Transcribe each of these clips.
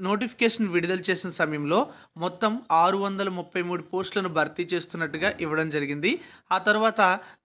Notification విడుదల చేసిన సమయంలో మొత్తం 633 పోస్టులను భర్తీ చేస్తున్నట్టుగా ఇవ్వడం జరిగింది. ఆ తర్వాత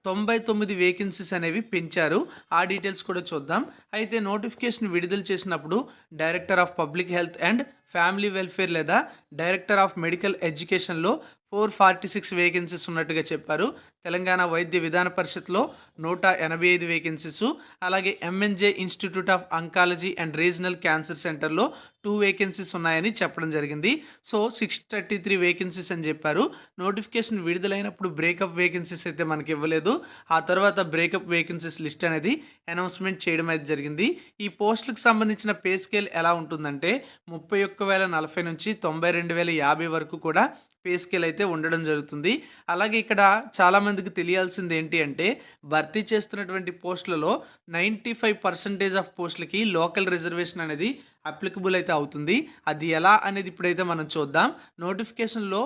99 వేకెన్సీస్ అనేవి పెంచారు. ఆ డీటెయిల్స్ కూడా చూద్దాం. అయితే నోటిఫికేషన్ విడుదల చేసినప్పుడు director of public health and family welfare లేదా డైరెక్టర్ ఆఫ్ మెడికల్ ఎడ్యుకేషన్లో 446 వేకెన్సీస్ ఉన్నట్టుగా చెప్పారు. తెలంగాణ వైద్య విధాన పరిషత్లో 185 వేకెన్సీస్, అలాగే MNJ institute of oncology and regional cancer సెంటర్లో 2 వేకెన్సీస్ ఉన్నాయని చెప్పడం జరిగింది. సో 633 వేకెన్సీస్ అని చెప్పారు. నోటిఫికేషన్ విడుదలైనప్పుడు బ్రేకప్ వేకెన్సీస్ అయితే మనకి ఇవ్వలేదు. ఆ తర్వాత బ్రేకప్ వేకెన్సీస్ లిస్ట్ అనేది అనౌన్స్మెంట్ చేయడం అయితే జరిగింది. ఈ పోస్టులకు సంబంధించిన పే స్కేల్ ఎలా ఉంటుందంటే 31,040 నుంచి 92,050 వరకు కూడా పే స్కేల్ అయితే ఉండడం జరుగుతుంది. అలాగే ఇక్కడ చాలామందికి తెలియాల్సింది ఏంటి అంటే భర్తీ చేస్తున్నటువంటి పోస్టులలో 95% ఆఫ్ పోస్టులకి లోకల్ రిజర్వేషన్ అనేది అప్లికబుల్ అయితే అవుతుంది. అది ఎలా అనేది ఇప్పుడైతే మనం చూద్దాం. నోటిఫికేషన్లో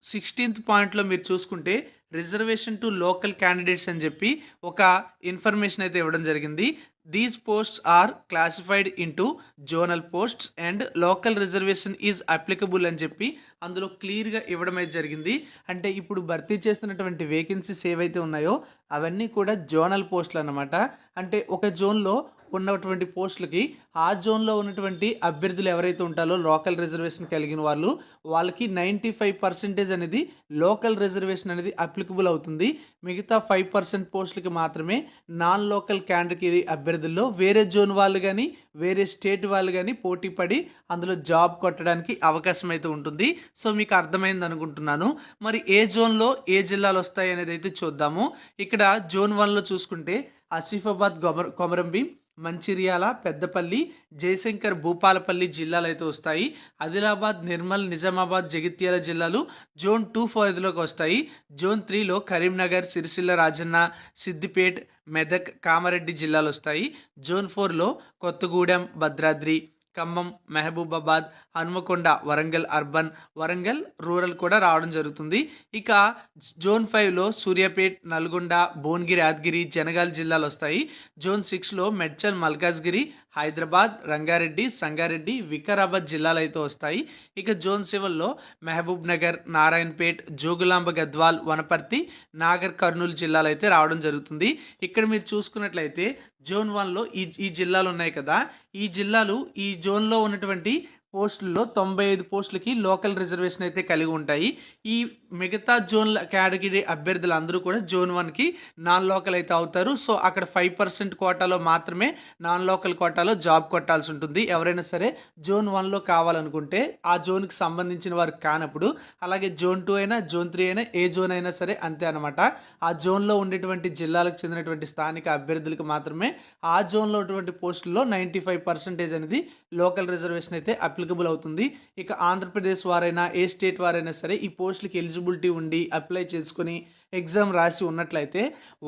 16th పాయింట్లో మీరు చూసుకుంటే రిజర్వేషన్ టు లోకల్ క్యాండిడేట్స్ అని చెప్పి ఒక ఇన్ఫర్మేషన్ అయితే ఇవ్వడం జరిగింది. These posts are classified into zonal posts and local reservation is applicable అని చెప్పి అందులో క్లియర్గా ఇవ్వడం అయితే జరిగింది. అంటే ఇప్పుడు భర్తీ చేస్తున్నటువంటి వేకెన్సీస్ ఏవైతే ఉన్నాయో అవన్నీ కూడా జోనల్ పోస్టులు అన్నమాట. అంటే ఒక జోన్లో ఉన్నటువంటి పోస్టులకి ఆ జోన్లో ఉన్నటువంటి అభ్యర్థులు ఎవరైతే ఉంటారో లోకల్ రిజర్వేషన్ కలిగిన వాళ్ళకి 95% అనేది లోకల్ రిజర్వేషన్ అనేది అప్లికబుల్ అవుతుంది. మిగతా 5% పోస్టులకి మాత్రమే నాన్ లోకల్ కేటగిరీ అభ్యర్థుల్లో వేరే జోన్ వాళ్ళు కానీ వేరే స్టేట్ వాళ్ళు కానీ పోటీ పడి అందులో జాబ్ కొట్టడానికి అవకాశం అయితే ఉంటుంది. సో మీకు అర్థమైంది అనుకుంటున్నాను. మరి ఏ జోన్లో ఏ జిల్లాలు వస్తాయి అనేది అయితే చూద్దాము. ఇక్కడ జోన్ 1లో చూసుకుంటే ఆసిఫాబాద్, కొమరంభీం, మంచిర్యాల, పెద్దపల్లి, జయశంకర్, భూపాలపల్లి జిల్లాలు అయితే వస్తాయి. ఆదిలాబాద్, నిర్మల్, నిజామాబాద్, జగిత్యాల జిల్లాలు జోన్ 2 పరిధిలోకి వస్తాయి. జోన్ 3లో కరీంనగర్, సిరిసిల్ల, రాజన్న, సిద్దిపేట్, మెదక్, కామారెడ్డి జిల్లాలు వస్తాయి. జోన్ 4లో కొత్తగూడెం, భద్రాద్రి, ఖమ్మం, మహబూబాబాద్, హనుమకొండ, వరంగల్ అర్బన్, వరంగల్ రూరల్ కూడా రావడం జరుగుతుంది. ఇక జోన్ 5లో సూర్యాపేట్, నల్గొండ, భువనగిరి, యాదగిరి, జనగాల్ జిల్లాలు వస్తాయి. జోన్ 6లో మెడ్చల్, మల్కాజ్గిరి, హైదరాబాద్, రంగారెడ్డి, సంగారెడ్డి, వికారాబాద్ జిల్లాలు అయితే వస్తాయి. ఇక జోన్ 7లో మహబూబ్ నగర్, నారాయణపేట్, జోగులాంబ, గద్వాల్, వనపర్తి, నాగర్ కర్నూలు జిల్లాలు అయితే రావడం జరుగుతుంది. ఇక్కడ మీరు చూసుకున్నట్లయితే జోన్ 1లో ఈ జిల్లాలు ఉన్నాయి కదా, ఈ జిల్లాలు ఈ జోన్లో ఉన్నటువంటి పోస్టుల్లో 95 పోస్టులకి లోకల్ రిజర్వేషన్ అయితే కలిగి ఉంటాయి. ఈ మిగతా జోన్ల కేటగిరీ అభ్యర్థులు అందరూ కూడా జోన్ 1కి నాన్ లోకల్ అయితే అవుతారు. సో అక్కడ 5% కోటాలో మాత్రమే నాన్ లోకల్ కోటాలో జాబ్ కొట్టాల్సి ఉంటుంది. ఎవరైనా సరే జోన్ 1లో కావాలనుకుంటే ఆ జోన్కి సంబంధించిన వారు కానప్పుడు, అలాగే జోన్ 2 అయినా జోన్ 3 అయినా ఏ జోన్ అయినా సరే అంతే అనమాట. ఆ జోన్లో ఉండేటువంటి జిల్లాలకు చెందినటువంటి స్థానిక అభ్యర్థులకు మాత్రమే ఆ జోన్లో ఉన్నటువంటి పోస్టుల్లో 95% అనేది లోకల్ రిజర్వేషన్ అయితే అప్లికబుల్ అవుతుంది. ఇక ఆంధ్రప్రదేశ్ వారైనా ఏ స్టేట్ వారైనా సరే ఈ పోస్టులకి ఎలిజిబిలిటీ ఉండి అప్లై చేసుకుని ఎగ్జామ్ రాసి ఉన్నట్లయితే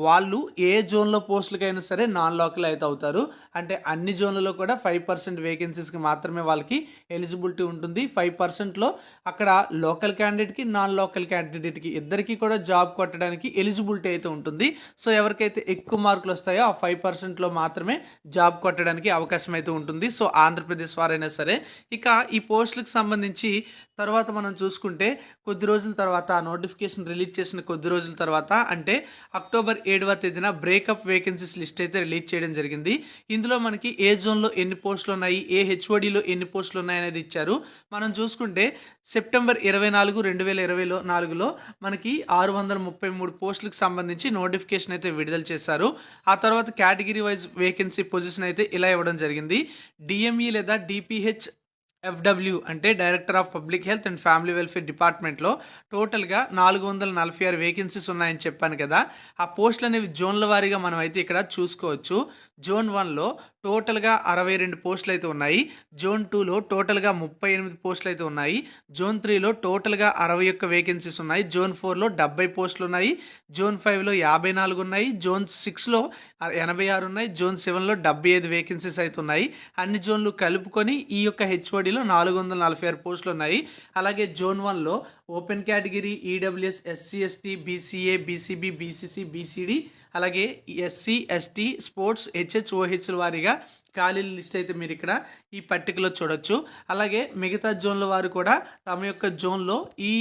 వాళ్ళు ఏ జోన్లో పోస్టులకైనా సరే నాన్ లోకల్ అయితే అవుతారు. అంటే అన్ని జోన్లలో కూడా 5% వేకెన్సీస్కి మాత్రమే వాళ్ళకి ఎలిజిబిలిటీ ఉంటుంది. 5%లో అక్కడ లోకల్ క్యాండిడేట్కి నాన్ లోకల్ క్యాండిడేట్కి ఇద్దరికి కూడా జాబ్ కొట్టడానికి ఎలిజిబిలిటీ అయితే ఉంటుంది. సో ఎవరికైతే ఎక్కువ మార్కులు వస్తాయో ఆ 5%లో మాత్రమే జాబ్ కొట్టడానికి అవకాశం అయితే ఉంటుంది. సో ఆంధ్రప్రదేశ్ వారైనా సరే. ఇక ఈ పోస్టులకు సంబంధించి తర్వాత మనం చూసుకుంటే కొద్ది రోజుల తర్వాత నోటిఫికేషన్ రిలీజ్ చేసిన కొద్ది రోజుల తర్వాత అంటే అక్టోబర్ 7వ తేదీన బ్రేకప్ వేకెన్సీస్ లిస్ట్ అయితే రిలీజ్ చేయడం జరిగింది. ఇందులో మనకి ఏ జోన్లో ఎన్ని పోస్టులు ఉన్నాయి, ఏ హెచ్ఓడిలో ఎన్ని పోస్టులు ఉన్నాయి అనేది ఇచ్చారు. మనం చూసుకుంటే సెప్టెంబర్ 24, 2024లో మనకి 633 పోస్టులకు సంబంధించి నోటిఫికేషన్ అయితే విడుదల చేశారు. ఆ తర్వాత కేటగిరీ వైజ్ వేకెన్సీ పొజిషన్ అయితే ఇలా ఇవ్వడం జరిగింది. డిఎంఈ లేదా డిపిహెచ్ ఎఫ్డబ్ల్యూ అంటే director of public health and family welfare డిపార్ట్మెంట్లో టోటల్గా 446 వేకెన్సీస్ ఉన్నాయని చెప్పాను కదా. ఆ పోస్టులు అనేవి జోన్ల వారీగా మనం అయితే ఇక్కడ చూసుకోవచ్చు. జోన్ 1లో టోటల్గా 62 పోస్టులు అయితే ఉన్నాయి. జోన్ 2లో టోటల్గా 38 పోస్టులు అయితే ఉన్నాయి. జోన్ 3లో టోటల్గా 61 వేకెన్సీస్ ఉన్నాయి. జోన్ 4లో 70 పోస్టులు ఉన్నాయి. జోన్ 5లో 54 ఉన్నాయి. జోన్ 6లో 86 ఉన్నాయి. జోన్ 7లో 75 వేకెన్సీస్ అయితే ఉన్నాయి. అన్ని జోన్లు కలుపుకొని ఈ యొక్క హెచ్ఓడిలో 446 పోస్టులు ఉన్నాయి. అలాగే జోన్ 1లో open category, EWS, SC ST, BCA, BCB, BCC, BCD, అలాగే ఎస్సీ ఎస్టీ స్పోర్ట్స్ హెచ్హెచ్ఓహెచ్ల వారీగా ఖాళీల లిస్ట్ అయితే మీరు ఇక్కడ ఈ పట్టికలో చూడొచ్చు. అలాగే మిగతా జోన్ల వారు కూడా తమ యొక్క జోన్లో ఈ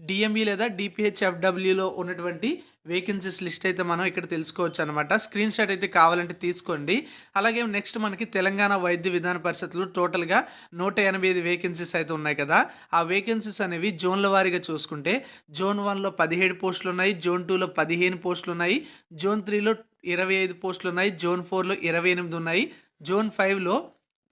డిఎంఈ లేదా డిపిహెచ్ఎఫ్డబ్ల్యూలో ఉన్నటువంటి వేకెన్సీస్ లిస్ట్ అయితే మనం ఇక్కడ తెలుసుకోవచ్చు అనమాట. స్క్రీన్ షాట్ అయితే కావాలంటే తీసుకోండి. అలాగే నెక్స్ట్ మనకి తెలంగాణ వైద్య విధాన పరిషత్లో టోటల్గా 185 వేకెన్సీస్ అయితే ఉన్నాయి కదా. ఆ వేకెన్సీస్ అనేవి జోన్ల వారీగా చూసుకుంటే జోన్ 1లో 17 పోస్టులు ఉన్నాయి, జోన్ 2లో 15 పోస్టులు ఉన్నాయి, జోన్ 3లో 25 పోస్టులు ఉన్నాయి, జోన్ 4లో 28 ఉన్నాయి, జోన్ 5లో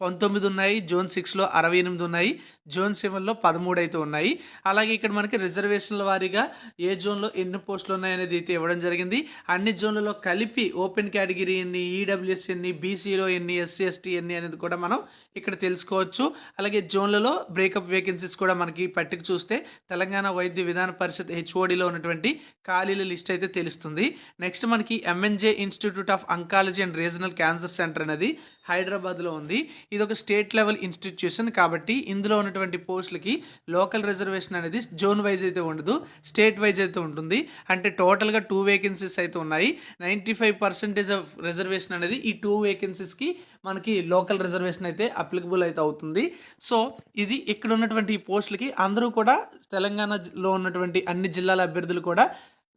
19 ఉన్నాయి, జోన్ 6లో 68 ఉన్నాయి, జోన్ 7లో 13 అయితే ఉన్నాయి. అలాగే ఇక్కడ మనకి రిజర్వేషన్ల వారీగా ఏ జోన్లో ఎన్ని పోస్టులు ఉన్నాయనేది అయితే ఇవ్వడం జరిగింది. అన్ని జోన్లలో కలిపి ఓపెన్ కేటగిరీ ఎన్ని, ఈడబ్ల్యూఎస్ ఎన్ని, బీసీలో ఎన్ని, ఎస్సీ ఎస్టీ ఎన్ని అనేది కూడా మనం ఇక్కడ తెలుసుకోవచ్చు. అలాగే జోన్లలో బ్రేకప్ వేకెన్సీస్ కూడా మనకి పట్టిక చూస్తే తెలంగాణ వైద్య విధాన పరిషత్ హెచ్ఓడిలో ఉన్నటువంటి ఖాళీల లిస్ట్ అయితే తెలుస్తుంది. నెక్స్ట్ మనకి MNJ institute of oncology and regional cancer centre అనేది హైదరాబాద్లో ఉంది. ఇది ఒక స్టేట్ లెవెల్ ఇన్స్టిట్యూషన్ కాబట్టి ఇందులో ఉన్నటువంటి పోస్టులకి లోకల్ రిజర్వేషన్ అనేది జోన్ వైజ్ అయితే ఉండదు, స్టేట్ వైజ్ అయితే ఉంటుంది. అంటే టోటల్గా 2 వేకెన్సీస్ అయితే ఉన్నాయి. 95% ఆఫ్ రిజర్వేషన్ అనేది ఈ 2 వేకెన్సీస్కి మనకి లోకల్ రిజర్వేషన్ అయితే అప్లికబుల్ అయితే అవుతుంది. సో ఇది ఇక్కడ ఉన్నటువంటి ఈ పోస్టులకి అందరూ కూడా తెలంగాణలో ఉన్నటువంటి అన్ని జిల్లాల అభ్యర్థులు కూడా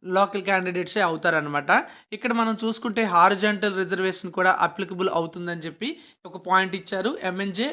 లోకల్ క్యాండిడేట్సే అవుతారనమాట. ఇక్కడ మనం చూసుకుంటే హారిజాంటల్ రిజర్వేషన్ కూడా అప్లికబుల్ అవుతుందని చెప్పి ఒక పాయింట్ ఇచ్చారు. ఎంఎన్జే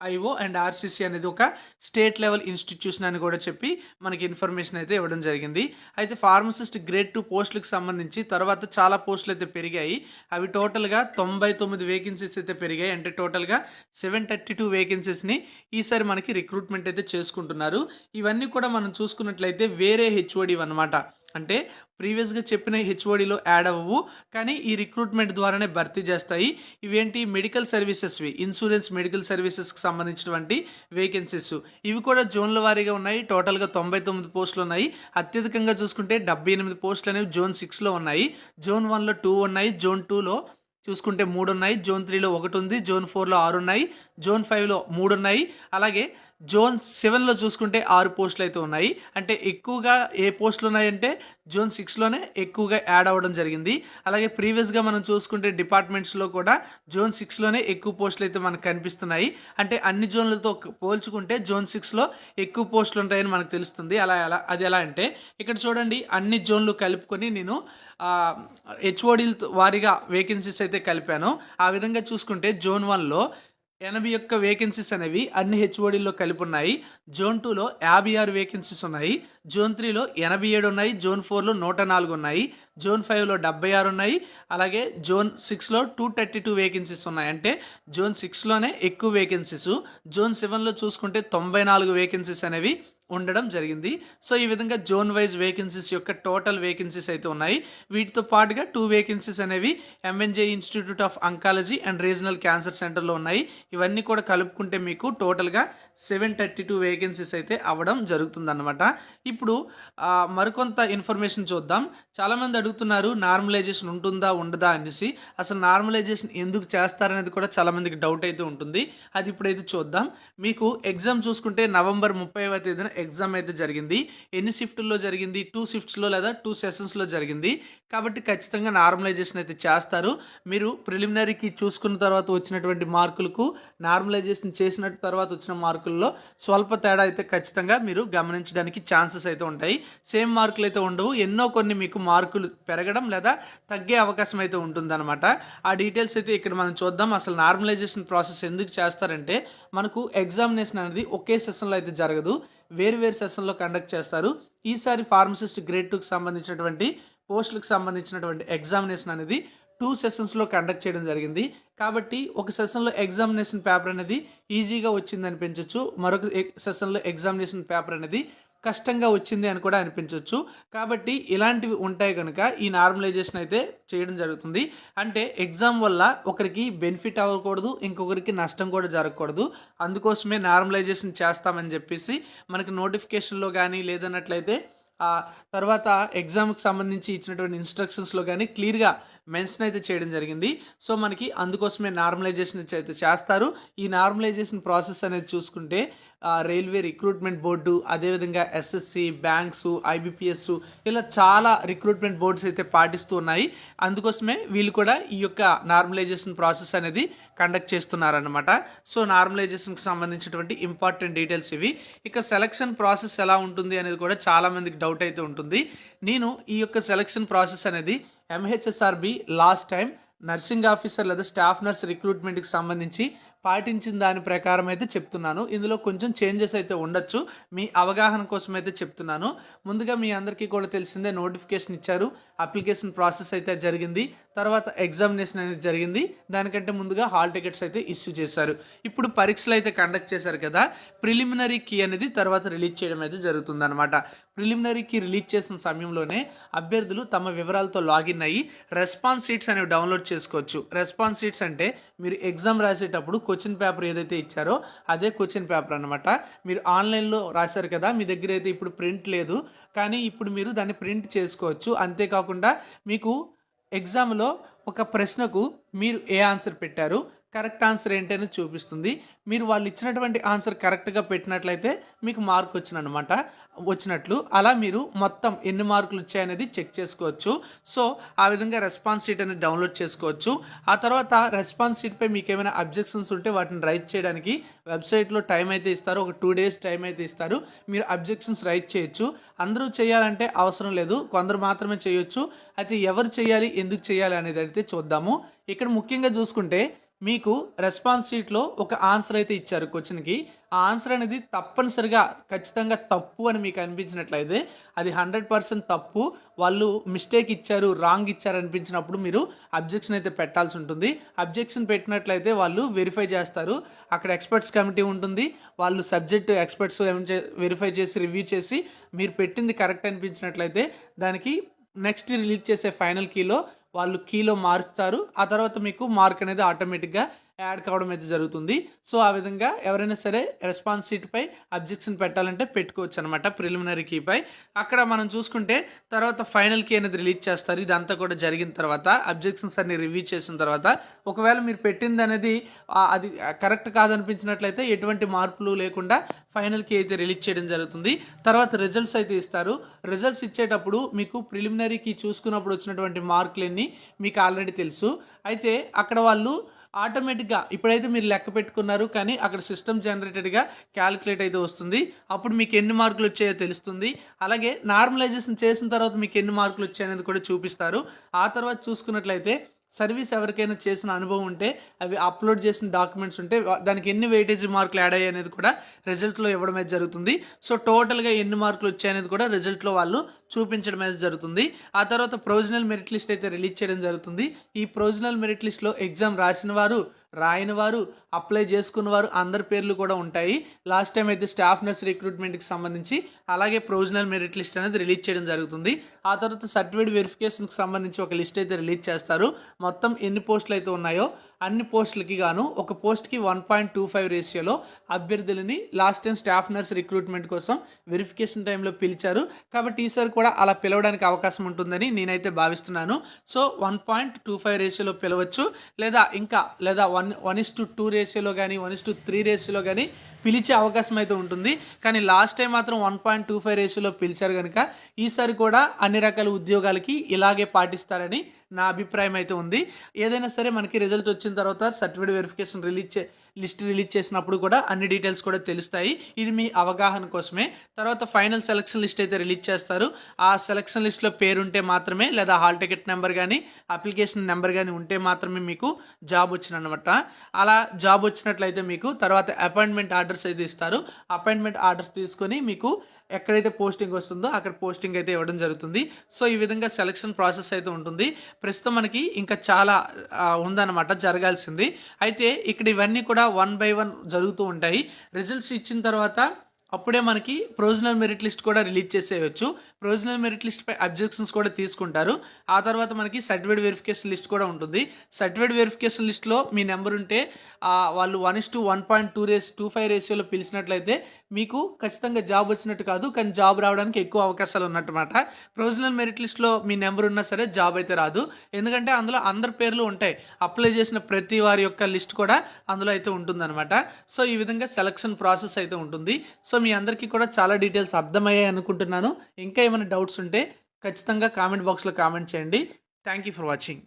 ఐఓ అండ్ ఆర్సీసీ అనేది ఒక స్టేట్ లెవెల్ ఇన్స్టిట్యూషన్ అని కూడా చెప్పి మనకి ఇన్ఫర్మేషన్ అయితే ఇవ్వడం జరిగింది. అయితే ఫార్మసిస్ట్ గ్రేడ్ 2 పోస్టులకు సంబంధించి తర్వాత చాలా పోస్టులు అయితే పెరిగాయి. అవి టోటల్గా 99 వేకెన్సీస్ అయితే పెరిగాయి. అంటే టోటల్గా 732 వేకెన్సీస్ని ఈసారి మనకి రిక్రూట్మెంట్ అయితే చేసుకుంటున్నారు. ఇవన్నీ కూడా మనం చూసుకున్నట్లయితే వేరే హెచ్ఓడి అనమాట. అంటే ప్రీవియస్గా చెప్పిన హెచ్ఓడిలో యాడ్ అవ్వవు, కానీ ఈ రిక్రూట్మెంట్ ద్వారానే భర్తీ చేస్తాయి. ఇవేంటి మెడికల్ సర్వీసెస్వి, ఇన్సూరెన్స్ మెడికల్ సర్వీసెస్కి సంబంధించినటువంటి వేకెన్సీస్ ఇవి కూడా జోన్ల వారీగా ఉన్నాయి. టోటల్గా 99 పోస్టులు ఉన్నాయి. అత్యధికంగా చూసుకుంటే 78 పోస్టులు అనేవి జోన్ 6లో ఉన్నాయి. జోన్ 1లో 2 ఉన్నాయి, జోన్ 2లో చూసుకుంటే 3 ఉన్నాయి, జోన్ 3లో 1 ఉంది, జోన్ 4లో 6 ఉన్నాయి, జోన్ 5లో 3 ఉన్నాయి. అలాగే జోన్ 7లో చూసుకుంటే 6 పోస్టులు అయితే ఉన్నాయి. అంటే ఎక్కువగా ఏ పోస్టులు ఉన్నాయంటే జోన్ 6లోనే ఎక్కువగా యాడ్ అవ్వడం జరిగింది. అలాగే ప్రీవియస్గా మనం చూసుకుంటే డిపార్ట్మెంట్స్లో కూడా జోన్ 6లోనే ఎక్కువ పోస్టులు అయితే మనకు కనిపిస్తున్నాయి. అంటే అన్ని జోన్లతో పోల్చుకుంటే జోన్ 6లో ఎక్కువ పోస్టులు ఉంటాయని మనకు తెలుస్తుంది. అది ఎలా అంటే ఇక్కడ చూడండి, అన్ని జోన్లు కలుపుకొని నేను హెచ్ఓడీల వారీగా వేకెన్సీస్ అయితే కలిపాను. ఆ విధంగా చూసుకుంటే జోన్ 1లో 81 వేకెన్సీస్ అనేవి అన్ని హెచ్ఓడీల్లో కలిపి ఉన్నాయి. జోన్ 2లో 56 వేకెన్సీస్ ఉన్నాయి, జోన్ 3లో 87 ఉన్నాయి, జోన్ 4లో 104 ఉన్నాయి, జోన్ 5లో 76 ఉన్నాయి. అలాగే జోన్ 6లో 232 వేకెన్సీస్ ఉన్నాయి. అంటే జోన్ 6లోనే ఎక్కువ వేకెన్సీస్. జోన్ 7లో చూసుకుంటే 94 వేకెన్సీస్ అనేవి ఉండడం జరిగింది. సో ఈ విధంగా జోన్ వైజ్ వేకెన్సీస్ యొక్క టోటల్ వేకెన్సీస్ అయితే ఉన్నాయి. వీటితో పాటుగా 2 వేకెన్సీస్ అనేవి MNJ institute of oncology and regional cancer సెంటర్లో ఉన్నాయి. ఇవన్నీ కూడా కలుపుకుంటే మీకు టోటల్గా 732 వేకెన్సీస్ అయితే అవ్వడం జరుగుతుందన్నమాట. ఇప్పుడు మరికొంత ఇన్ఫర్మేషన్ చూద్దాం. చాలామంది అడుగుతున్నారు నార్మలైజేషన్ ఉంటుందా ఉండదా అనేసి. అసలు నార్మలైజేషన్ ఎందుకు చేస్తారనేది కూడా చాలామందికి డౌట్ అయితే ఉంటుంది. అది ఇప్పుడైతే చూద్దాం. మీకు ఎగ్జామ్ చూసుకుంటే నవంబర్ 30వ తేదీన ఎగ్జామ్ అయితే జరిగింది. ఎన్ని షిఫ్టుల్లో జరిగింది? 2 షిఫ్ట్స్లో లేదా 2 సెషన్స్లో జరిగింది. కాబట్టి ఖచ్చితంగా నార్మలైజేషన్ అయితే చేస్తారు. మీరు ప్రిలిమినరీకి చూసుకున్న తర్వాత వచ్చినటువంటి మార్కులకు నార్మలైజేషన్ చేసిన తర్వాత వచ్చిన మార్కుల్లో స్వల్ప తేడా అయితే ఖచ్చితంగా మీరు గమనించడానికి ఛాన్సెస్ అయితే ఉంటాయి. సేమ్ మార్కులు అయితే ఉండవు. కొన్ని మీకు మార్కులు పెరగడం లేదా తగ్గే అవకాశం అయితే ఉంటుందన్నమాట. ఆ డీటెయిల్స్ అయితే ఇక్కడ మనం చూద్దాం. అసలు నార్మలైజేషన్ ప్రాసెస్ ఎందుకు చేస్తారంటే మనకు ఎగ్జామినేషన్ అనేది ఒకే సెషన్లో అయితే జరగదు, వేరు సెషన్లో కండక్ట్ చేస్తారు. ఈసారి ఫార్మసిస్ట్ గ్రేడ్ 2కి సంబంధించినటువంటి పోస్టులకు సంబంధించినటువంటి ఎగ్జామినేషన్ అనేది 2 సెషన్స్లో కండక్ట్ చేయడం జరిగింది. కాబట్టి ఒక సెషన్లో ఎగ్జామినేషన్ పేపర్ అనేది ఈజీగా వచ్చింది అనిపించవచ్చు, మరొక సెషన్లో ఎగ్జామినేషన్ పేపర్ అనేది కష్టంగా వచ్చింది అని కూడా అనిపించవచ్చు. కాబట్టి ఇలాంటివి ఉంటాయి కనుక ఈ నార్మలైజేషన్ అయితే చేయడం జరుగుతుంది. అంటే ఎగ్జామ్ వల్ల ఒకరికి బెనిఫిట్ అవ్వకూడదు, ఇంకొకరికి నష్టం కూడా జరగకూడదు. అందుకోసమే నార్మలైజేషన్ చేస్తామని చెప్పేసి మనకి నోటిఫికేషన్లో కానీ లేదన్నట్లయితే ఆ తర్వాత ఎగ్జామ్కి సంబంధించి ఇచ్చినటువంటి ఇన్స్ట్రక్షన్స్లో కానీ క్లియర్గా మెన్షన్ అయితే చేయడం జరిగింది. సో మనకి అందుకోసమే నార్మలైజేషన్ అయితే చేస్తారు. ఈ నార్మలైజేషన్ ప్రాసెస్ అనేది చూసుకుంటే రైల్వే రిక్రూట్మెంట్ బోర్డు, అదేవిధంగా ఎస్ఎస్సి, బ్యాంక్స్, ఐబిపిఎస్ ఇలా చాలా రిక్రూట్మెంట్ బోర్డ్స్ అయితే పాటిస్తూ ఉన్నాయి. అందుకోసమే వీళ్ళు కూడా ఈ యొక్క నార్మలైజేషన్ ప్రాసెస్ అనేది కండక్ట్ చేస్తున్నారన్నమాట. సో నార్మలైజేషన్కి సంబంధించినటువంటి ఇంపార్టెంట్ డీటెయిల్స్ ఇవి. ఇక సెలక్షన్ ప్రాసెస్ ఎలా ఉంటుంది అనేది కూడా చాలామందికి డౌట్ అయితే ఉంటుంది. నేను ఈ యొక్క సెలక్షన్ ప్రాసెస్ అనేది MHSRB last time nursing officer లేదా స్టాఫ్ నర్స్ రిక్రూట్మెంట్కి సంబంధించి పాటించిన దాని ప్రకారం అయితే చెప్తున్నాను. ఇందులో కొంచెం చేంజెస్ అయితే ఉండొచ్చు, మీ అవగాహన కోసం అయితే చెప్తున్నాను. ముందుగా మీ అందరికీ కూడా తెలిసిందే, నోటిఫికేషన్ ఇచ్చారు, అప్లికేషన్ ప్రాసెస్ అయితే జరిగింది, తర్వాత ఎగ్జామినేషన్ అనేది జరిగింది. దానికంటే ముందుగా హాల్ టికెట్స్ అయితే ఇష్యూ చేశారు. ఇప్పుడు పరీక్షలు అయితే కండక్ట్ చేశారు కదా, ప్రిలిమినరీ కీ అనేది తర్వాత రిలీజ్ చేయడం అయితే జరుగుతుందన్నమాట. ప్రిలిమినరీ కీ రిలీజ్ చేసిన సమయంలోనే అభ్యర్థులు తమ వివరాలతో లాగిన్ అయ్యి రెస్పాన్స్ షీట్స్ అనేవి డౌన్లోడ్ చేసుకోవచ్చు. రెస్పాన్స్ షీట్స్ అంటే మీరు ఎగ్జామ్ రాసేటప్పుడు క్వశ్చన్ పేపర్ ఏదైతే ఇచ్చారో అదే క్వశ్చన్ పేపర్ అనమాట. మీరు ఆన్లైన్లో రాశారు కదా, మీ దగ్గర అయితే ఇప్పుడు ప్రింట్ లేదు, కానీ ఇప్పుడు మీరు దాన్ని ప్రింట్ చేసుకోవచ్చు. అంతేకాకుండా మీకు ఎగ్జామ్లో ఒక ప్రశ్నకు మీరు ఏ ఆన్సర్ పెట్టారు, కరెక్ట్ ఆన్సర్ ఏంటనేది చూపిస్తుంది. మీరు వాళ్ళు ఇచ్చినటువంటి ఆన్సర్ కరెక్ట్గా పెట్టినట్లయితే మీకు మార్క్ వచ్చినట్లు. అలా మీరు మొత్తం ఎన్ని మార్కులు వచ్చాయనేది చెక్ చేసుకోవచ్చు. సో ఆ విధంగా రెస్పాన్స్ షీట్ అనేది డౌన్లోడ్ చేసుకోవచ్చు. ఆ తర్వాత రెస్పాన్స్ షీట్పై మీకు ఏమైనా అబ్జెక్షన్స్ ఉంటే వాటిని రైట్ చేయడానికి వెబ్సైట్లో టైం అయితే ఇస్తారు, ఒక 2 days టైం అయితే ఇస్తారు. మీరు అబ్జెక్షన్స్ రైట్ చేయొచ్చు. అందరూ చేయాలంటే అవసరం లేదు, కొందరు మాత్రమే చేయొచ్చు. అయితే ఎవరు చేయాలి, ఎందుకు చేయాలి అనేది అయితే చూద్దాము. ఇక్కడ ముఖ్యంగా చూసుకుంటే మీకు రెస్పాన్స్ షీట్లో ఒక ఆన్సర్ అయితే ఇచ్చారు క్వశ్చన్కి. ఆ ఆన్సర్ అనేది తప్పనిసరిగా ఖచ్చితంగా తప్పు అని మీకు అనిపించినట్లయితే అది 100% తప్పు, వాళ్ళు మిస్టేక్ ఇచ్చారు, రాంగ్ ఇచ్చారు అనిపించినప్పుడు మీరు అబ్జెక్షన్ అయితే పెట్టాల్సి ఉంటుంది. అబ్జెక్షన్ పెట్టినట్లయితే వాళ్ళు వెరిఫై చేస్తారు. అక్కడ ఎక్స్పర్ట్స్ కమిటీ ఉంటుంది, వాళ్ళు సబ్జెక్ట్ ఎక్స్పర్ట్స్ వెరిఫై చేసి రివ్యూ చేసి మీరు పెట్టింది కరెక్ట్ అనిపించినట్లయితే దానికి నెక్స్ట్ రిలీజ్ చేసే ఫైనల్ కీలో వాళ్ళు కీలో మార్చుతారు. ఆ తర్వాత మీకు మార్క్ అనేది ఆటోమేటిక్గా యాడ్ కావడం అయితే జరుగుతుంది. సో ఆ విధంగా ఎవరైనా సరే రెస్పాన్స్ షీట్పై అబ్జెక్షన్ పెట్టాలంటే పెట్టుకోవచ్చు అనమాట, ప్రిలిమినరీ కీపై. అక్కడ మనం చూసుకుంటే తర్వాత ఫైనల్ కీ అనేది రిలీజ్ చేస్తారు. ఇదంతా కూడా జరిగిన తర్వాత అబ్జెక్షన్స్ అన్ని రివ్యూ చేసిన తర్వాత ఒకవేళ మీరు పెట్టింది అనేది అది కరెక్ట్ కాదనిపించినట్లయితే ఎటువంటి మార్పులు లేకుండా ఫైనల్ కీ అయితే రిలీజ్ చేయడం జరుగుతుంది. తర్వాత రిజల్ట్స్ అయితే ఇస్తారు. రిజల్ట్స్ ఇచ్చేటప్పుడు మీకు ప్రిలిమినరీ కీ చూసుకున్నప్పుడు వచ్చినటువంటి మార్కులన్నీ మీకు ఆల్రెడీ తెలుసు. అయితే అక్కడ వాళ్ళు ఆటోమేటిక్గా ఇప్పుడైతే మీరు లెక్క పెట్టుకున్నారు, కానీ అక్కడ సిస్టమ్ జనరేటెడ్గా క్యాలిక్యులేట్ అయితే వస్తుంది. అప్పుడు మీకు ఎన్ని మార్కులు వచ్చాయో తెలుస్తుంది. అలాగే నార్మలైజేషన్ చేసిన తర్వాత మీకు ఎన్ని మార్కులు వచ్చాయనేది కూడా చూపిస్తారు. ఆ తర్వాత చూసుకున్నట్లయితే సర్వీస్ ఎవరికైనా చేసిన అనుభవం ఉంటే, అవి అప్లోడ్ చేసిన డాక్యుమెంట్స్ ఉంటే దానికి ఎన్ని వెయిటేజ్ మార్కులు యాడ్ అయ్యాయి అనేది కూడా రిజల్ట్లో ఇవ్వడం అయితే జరుగుతుంది. సో టోటల్గా ఎన్ని మార్కులు వచ్చాయనేది కూడా రిజల్ట్లో వాళ్ళు చూపించడం అయితే జరుగుతుంది. ఆ తర్వాత ప్రొవిజనల్ మెరిట్ లిస్ట్ అయితే రిలీజ్ చేయడం జరుగుతుంది. ఈ ప్రొవిజనల్ మెరిట్ లిస్ట్లో ఎగ్జామ్ రాసిన వారు, రాయని వారు, అప్లై చేసుకున్న వారు అందరి పేర్లు కూడా ఉంటాయి. లాస్ట్ టైం అయితే స్టాఫ్ నర్స్ రిక్రూట్మెంట్కి సంబంధించి అలాగే ప్రొవిజనల్ మెరిట్ లిస్ట్ అనేది రిలీజ్ చేయడం జరుగుతుంది. ఆ తర్వాత సర్టిఫికేట్ వెరిఫికేషన్కి సంబంధించి ఒక లిస్ట్ అయితే రిలీజ్ చేస్తారు. మొత్తం ఎన్ని పోస్టులు అయితే ఉన్నాయో అన్ని పోస్టులకి గాను ఒక పోస్ట్కి 1.25 రేషియోలో అభ్యర్థులని last time staff nurse recruitment కోసం వెరిఫికేషన్ టైంలో పిలిచారు. కాబట్టి ఈసారి కూడా అలా పిలవడానికి అవకాశం ఉంటుందని నేనైతే భావిస్తున్నాను. సో 1.25 రేషియోలో పిలవచ్చు, లేదా 1:2 రేషియోలో కానీ 1:3 రేషియోలో కానీ పిలిచే అవకాశం అయితే ఉంటుంది. కానీ లాస్ట్ టైం మాత్రం 1.25 రేషియోలో పిలిచారు కనుక ఈసారి కూడా అన్ని రకాల ఉద్యోగాలకి ఇలాగే పాటిస్తారని నా అభిప్రాయం అయితే ఉంది. ఏదైనా సరే మనకి రిజల్ట్ వచ్చిన తర్వాత సర్టిఫికేట్ వెరిఫికేషన్ లిస్ట్ రిలీజ్ చేసినప్పుడు కూడా అన్ని డీటెయిల్స్ కూడా తెలుస్తాయి. ఇది మీ అవగాహన కోసమే. తర్వాత ఫైనల్ సెలక్షన్ లిస్ట్ అయితే రిలీజ్ చేస్తారు. ఆ సెలక్షన్ లిస్ట్లో పేరు ఉంటే మాత్రమే, లేదా హాల్ టికెట్ నెంబర్ కానీ అప్లికేషన్ నెంబర్ కానీ ఉంటే మాత్రమే మీకు జాబ్ వచ్చినమాట. అలా జాబ్ వచ్చినట్లయితే మీకు తర్వాత అపాయింట్మెంట్ ఆర్డర్స్ అయితే ఇస్తారు. అపాయింట్మెంట్ ఆర్డర్స్ తీసుకొని మీకు ఎక్కడైతే పోస్టింగ్ వస్తుందో అక్కడ పోస్టింగ్ అయితే ఇవ్వడం జరుగుతుంది. సో ఈ విధంగా సెలక్షన్ ప్రాసెస్ అయితే ఉంటుంది. ప్రస్తుతం మనకి ఇంకా చాలా ఉందన్నమాట జరగాల్సింది. అయితే ఇక్కడ ఇవన్నీ కూడా 1 by 1 జరుగుతూ ఉంటాయి. రిజల్ట్స్ ఇచ్చిన తర్వాత అప్పుడే మనకి ప్రొవిజనల్ మెరిట్ లిస్ట్ కూడా రిలీజ్ చేసేయచ్చు. ప్రొవిజనల్ మెరిట్ లిస్ట్ పై అబ్జెక్షన్స్ కూడా తీసుకుంటారు. ఆ తర్వాత మనకి సర్టిఫికేట్ వెరిఫికేషన్ లిస్ట్ కూడా ఉంటుంది. సర్టిఫికేట్ వెరిఫికేషన్ లిస్ట్లో మీ నెంబర్ ఉంటే వాళ్ళు 1:1.25 రేషియోలో పిలిచినట్లయితే మీకు ఖచ్చితంగా జాబ్ వచ్చినట్టు కాదు, కానీ జాబ్ రావడానికి ఎక్కువ అవకాశాలు ఉన్నట్టుమాట. ప్రొవిజనల్ మెరిట్ లిస్ట్లో మీ నెంబర్ ఉన్నా సరే జాబ్ అయితే రాదు, ఎందుకంటే అందులో అందరి పేర్లు ఉంటాయి. అప్లై చేసిన ప్రతి వారి యొక్క లిస్ట్ కూడా అందులో అయితే ఉంటుందన్నమాట. సో ఈ విధంగా సెలక్షన్ ప్రాసెస్ అయితే ఉంటుంది. సో మీ అందరికీ కూడా చాలా డీటెయిల్స్ అర్థమయ్యాయి అనుకుంటున్నాను. ఇంకా ఏమైనా డౌట్స్ ఉంటే ఖచ్చితంగా కామెంట్ బాక్స్లో కామెంట్ చేయండి. Thank you for watching.